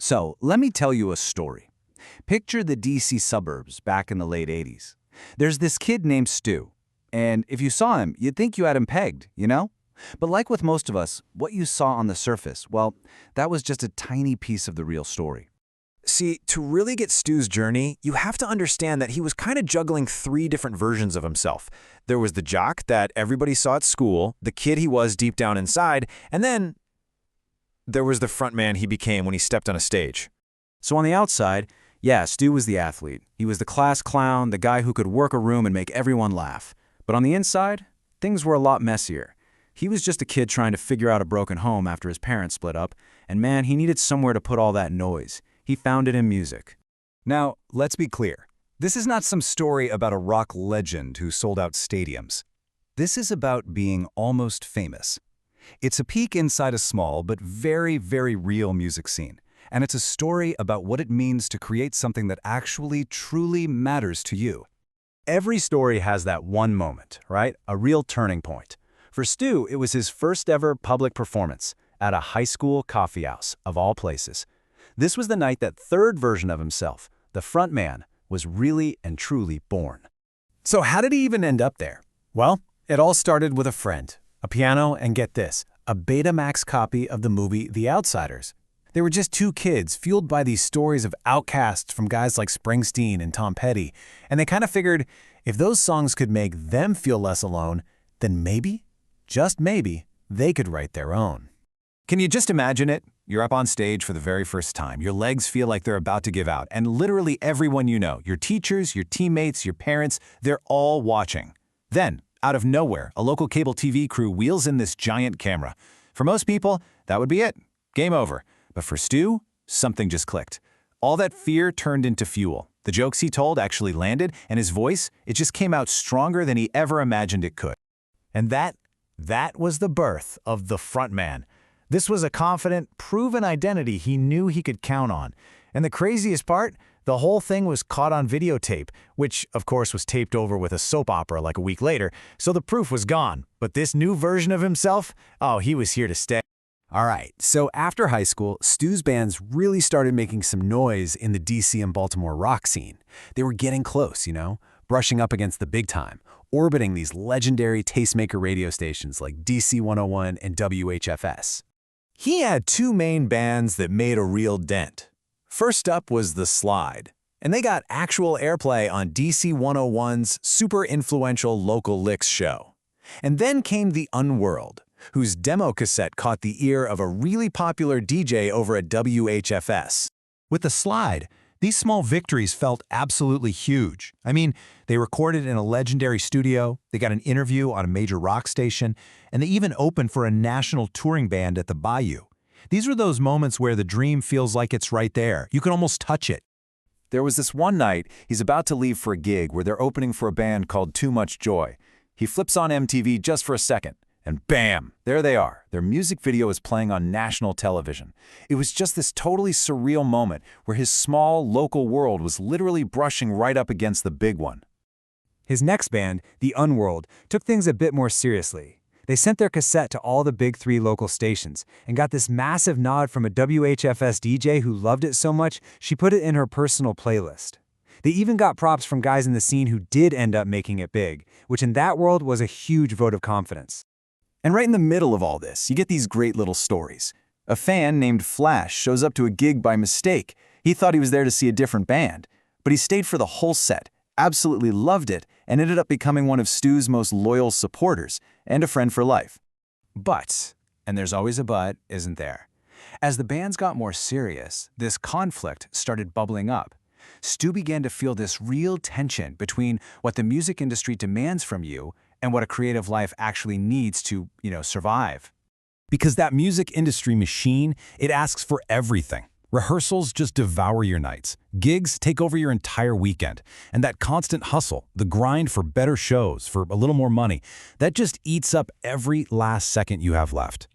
So, let me tell you a story. Picture the DC suburbs back in the late 80s. There's this kid named Stu, and if you saw him, you'd think you had him pegged, you know? But like with most of us, what you saw on the surface, well, that was just a tiny piece of the real story. See, to really get Stu's journey, you have to understand that he was kind of juggling three different versions of himself. There was the jock that everybody saw at school, the kid he was deep down inside, and then there was the front man he became when he stepped on a stage. So on the outside, yeah, Stu was the athlete. He was the class clown, the guy who could work a room and make everyone laugh. But on the inside, things were a lot messier. He was just a kid trying to figure out a broken home after his parents split up, and man, he needed somewhere to put all that noise. He found it in music. Now, let's be clear. This is not some story about a rock legend who sold out stadiums. This is about being almost famous. It's a peek inside a small but very, very real music scene. And it's a story about what it means to create something that actually, truly matters to you. Every story has that one moment, right? A real turning point. For Stu, it was his first ever public performance at a high school coffee house, of all places. This was the night that third version of himself, the front man, was really and truly born. So how did he even end up there? Well, it all started with a friend, a piano, and get this, a Betamax copy of the movie The Outsiders. They were just two kids fueled by these stories of outcasts from guys like Springsteen and Tom Petty, and they kind of figured if those songs could make them feel less alone, then maybe, just maybe, they could write their own. Can you just imagine it? You're up on stage for the very first time. Your legs feel like they're about to give out, and literally everyone you know, your teachers, your teammates, your parents, they're all watching. Then, out of nowhere, a local cable TV crew wheels in this giant camera. For most people, that would be it. Game over. But for Stu, something just clicked. All that fear turned into fuel. The jokes he told actually landed, and his voice, it just came out stronger than he ever imagined it could. And that was the birth of the front man. This was a confident, proven identity he knew he could count on. And the craziest part, the whole thing was caught on videotape, which, of course, was taped over with a soap opera like a week later, so the proof was gone. But this new version of himself, oh, he was here to stay. All right, so after high school, Stu's bands really started making some noise in the DC and Baltimore rock scene. They were getting close, brushing up against the big time, orbiting these legendary tastemaker radio stations like DC 101 and WHFS. He had two main bands that made a real dent. First up was The Slide, and they got actual airplay on DC 101's super influential Local Licks show. And then came The Unworld, whose demo cassette caught the ear of a really popular DJ over at WHFS. With The Slide, these small victories felt absolutely huge. I mean, they recorded in a legendary studio, they got an interview on a major rock station, and they even opened for a national touring band at the Bayou. These were those moments where the dream feels like it's right there. You can almost touch it. There was this one night, he's about to leave for a gig where they're opening for a band called Too Much Joy. He flips on MTV just for a second, and bam, there they are. Their music video is playing on national television. It was just this totally surreal moment where his small, local world was literally brushing right up against the big one. His next band, The Unworld, took things a bit more seriously. They sent their cassette to all the big three local stations and got this massive nod from a WHFS DJ who loved it so much, she put it in her personal playlist. They even got props from guys in the scene who did end up making it big, which in that world was a huge vote of confidence. And right in the middle of all this, you get these great little stories. A fan named Flash shows up to a gig by mistake. He thought he was there to see a different band, but he stayed for the whole set, absolutely loved it, and ended up becoming one of Stu's most loyal supporters and a friend for life. But, and there's always a but, isn't there? As the bands got more serious, this conflict started bubbling up. Stu began to feel this real tension between what the music industry demands from you and what a creative life actually needs to, survive. Because that music industry machine, it asks for everything. Rehearsals just devour your nights. Gigs take over your entire weekend. And that constant hustle, the grind for better shows, for a little more money, that just eats up every last second you have left.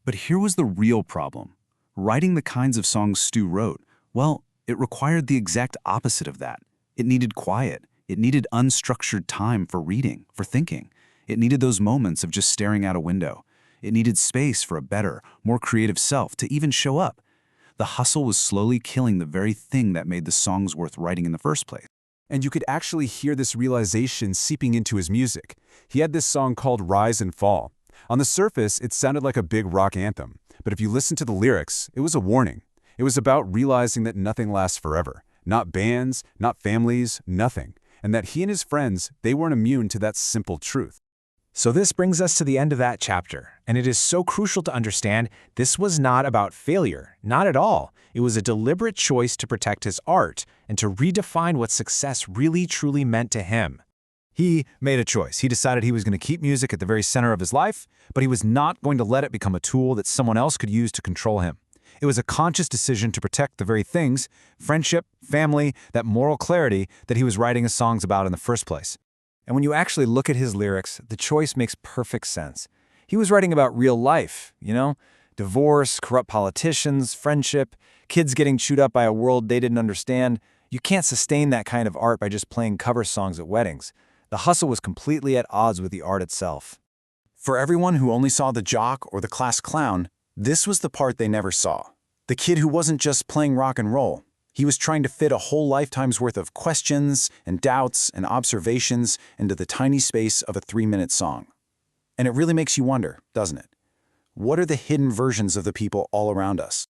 But here was the real problem. Writing the kinds of songs Stu wrote, well, it required the exact opposite of that. It needed quiet. It needed unstructured time for reading, for thinking. It needed those moments of just staring out a window. It needed space for a better, more creative self to even show up. The hustle was slowly killing the very thing that made the songs worth writing in the first place. And you could actually hear this realization seeping into his music. He had this song called Rise and Fall. On the surface, it sounded like a big rock anthem, but if you listen to the lyrics, it was a warning. It was about realizing that nothing lasts forever. Not bands, not families, nothing. And that he and his friends, they weren't immune to that simple truth. So this brings us to the end of that chapter, and it is so crucial to understand this was not about failure, not at all. It was a deliberate choice to protect his art and to redefine what success really truly meant to him. He made a choice. He decided he was going to keep music at the very center of his life, but he was not going to let it become a tool that someone else could use to control him. It was a conscious decision to protect the very things, friendship, family, that moral clarity that he was writing his songs about in the first place. And when you actually look at his lyrics, the choice makes perfect sense. He was writing about real life, divorce, corrupt politicians, friendship, kids getting chewed up by a world they didn't understand. You can't sustain that kind of art by just playing cover songs at weddings. The hustle was completely at odds with the art itself. For everyone who only saw the jock or the class clown, this was the part they never saw. The kid who wasn't just playing rock and roll. He was trying to fit a whole lifetime's worth of questions and doubts and observations into the tiny space of a 3-minute song. And it really makes you wonder, doesn't it? What are the hidden versions of the people all around us?